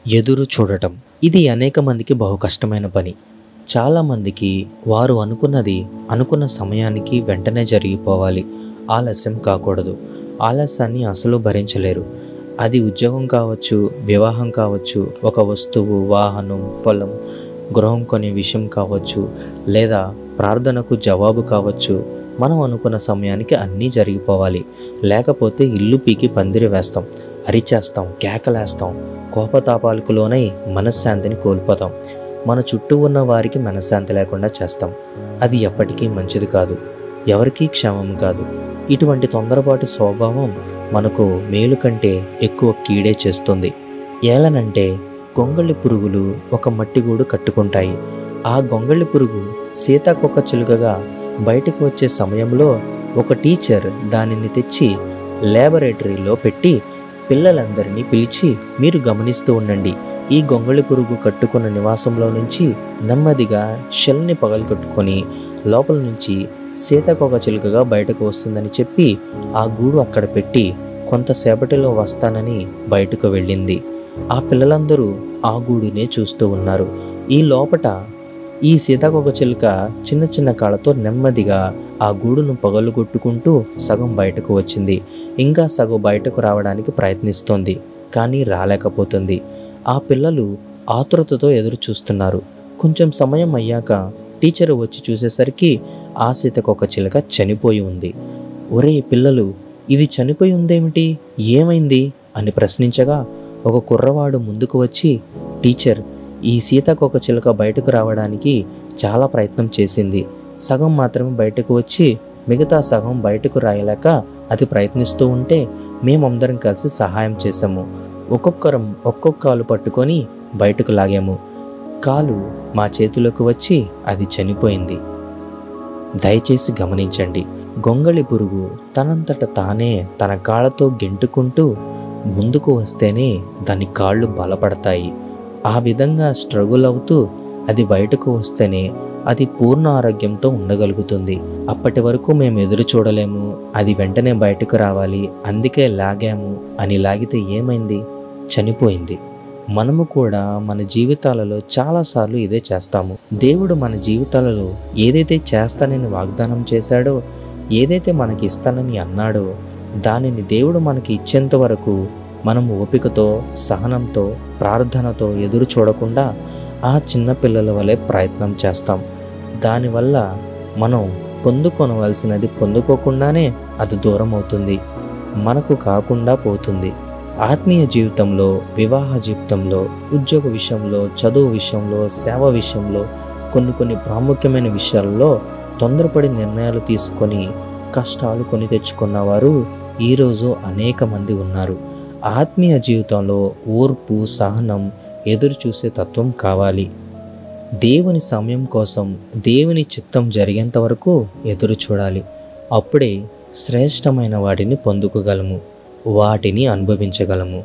ఎదురు చూడటం ఇది అనేక మందికి బహు కష్టమైన పని. చాలామందికి వారు అనుకున్న సమయానికి వెంటనే జరిగిపోవాలి, ఆలస్యం కాకూడదు. ఆలస్యాన్ని అసలు భరించలేరు. అది ఉద్యోగం కావచ్చు, వివాహం కావచ్చు, ఒక వస్తువు, వాహనం, పొలం, గృహం కొనే విషయం కావచ్చు, లేదా ప్రార్థనకు జవాబు కావచ్చు. మనం అనుకున్న సమయానికి అన్నీ జరిగిపోవాలి. లేకపోతే ఇల్లు పీకి పందిరి వేస్తాం, అరిచేస్తాం, కేకలేస్తాం, కోపతాపాలకు లోనై మనశ్శాంతిని కోల్పోతాం. మన చుట్టూ ఉన్న వారికి మనశ్శాంతి లేకుండా చేస్తాం. అది ఎప్పటికీ మంచిది కాదు, ఎవరికీ క్షేమం కాదు. ఇటువంటి తొందరపాటు స్వభావం మనకు మేలు కంటే ఎక్కువ కీడే చేస్తుంది. ఏలనంటే గొంగళి పురుగులు ఒక మట్టిగూడు కట్టుకుంటాయి. ఆ గొంగళి పురుగు సీతాకోక చిలుకగా బయటకు వచ్చే సమయంలో ఒక టీచర్ దానిని తెచ్చి ల్యాబొరేటరీలో పెట్టి పిల్లలందరినీ పిలిచి, మీరు గమనిస్తూ ఉండండి, ఈ గొంగళి పురుగు కట్టుకున్న నివాసంలో నుంచి నెమ్మదిగా షెల్ని పగలగొట్టుకొని లోపల నుంచి సీతాకోక చిలుకగా బయటకు వస్తుందని చెప్పి ఆ గూడు అక్కడ పెట్టి కొంతసేపటిలో వస్తానని బయటకు వెళ్ళింది. ఆ పిల్లలందరూ ఆ గూడునే చూస్తూ ఉన్నారు. ఈ లోపట ఈ సీతాకోక చిలుక చిన్న చిన్న కాళ్ళతో నెమ్మదిగా ఆ గూడును పగలగొట్టుకుంటూ సగం బయటకు వచ్చింది. ఇంకా సగం బయటకు రావడానికి ప్రయత్నిస్తోంది, కానీ రాలేకపోతుంది. ఆ పిల్లలు ఆతృతతో ఎదురు చూస్తున్నారు. కొంచెం సమయం అయ్యాక టీచర్ వచ్చి చూసేసరికి ఆ సీతాకోక చిలుక చనిపోయి ఉంది. ఒరే పిల్లలు, ఇది చనిపోయి ఉందేమిటి, ఏమైంది అని ప్రశ్నించగా ఒక కుర్రవాడు ముందుకు వచ్చి, టీచర్, ఈ సీతాకోక చిలుక బయటకు రావడానికి చాలా ప్రయత్నం చేసింది. సగం మాత్రమే బయటకు వచ్చి మిగతా సగం బయటకు రాయలేక అది ప్రయత్నిస్తూ ఉంటే మేమందరం కలిసి సహాయం చేశాము. ఒక్కొక్క కాలు పట్టుకొని బయటకు లాగాము. కాలు మా చేతిలోకి వచ్చి అది చనిపోయింది. దయచేసి గమనించండి, గొంగళి పురుగు తనంతట తానే తన కాళ్ళతో గెంటుకుంటూ ముందుకు వస్తేనే దాని కాళ్ళు బలపడతాయి. ఆ విధంగా స్ట్రగుల్ అవుతూ అది బయటకు వస్తేనే అది పూర్ణ ఆరోగ్యంతో ఉండగలుగుతుంది. అప్పటి వరకు మేము ఎదురు చూడలేము, అది వెంటనే బయటకు రావాలి, అందుకే లాగాము అని లాగితే ఏమైంది, చనిపోయింది. మనము కూడా మన జీవితాలలో చాలాసార్లు ఇదే చేస్తాము. దేవుడు మన జీవితాలలో ఏదైతే చేస్తానని వాగ్దానం చేశాడో, ఏదైతే మనకి ఇస్తానని అన్నాడో, దానిని దేవుడు మనకి ఇచ్చేంత వరకు మనం ఓపికతో, సహనంతో, ప్రార్థనతో ఎదురు చూడకుండా ఆ చిన్న పిల్లల వలె ప్రయత్నం చేస్తాం. దానివల్ల మనం పొందుకొనవలసినది పొందుకోకుండానే అది దూరం అవుతుంది, మనకు కాకుండా పోతుంది. ఆత్మీయ జీవితంలో, వివాహ జీవితంలో, ఉద్యోగ విషయంలో, చదువు విషయంలో, సేవ విషయంలో, కొన్ని ప్రాముఖ్యమైన విషయాల్లో తొందరపడి నిర్ణయాలు తీసుకొని కష్టాలు కొని తెచ్చుకున్నవారు ఈరోజు అనేక మంది ఉన్నారు. ఆత్మీయ జీవితంలో ఓర్పు, సహనం, ఎదురు చూసే తత్వం కావాలి. దేవుని సమయం కోసం, దేవుని చిత్తం జరిగేంత వరకు ఎదురు చూడాలి. అప్పుడే శ్రేష్టమైన వాటిని పొందుకోగలము, వాటిని అనుభవించగలము.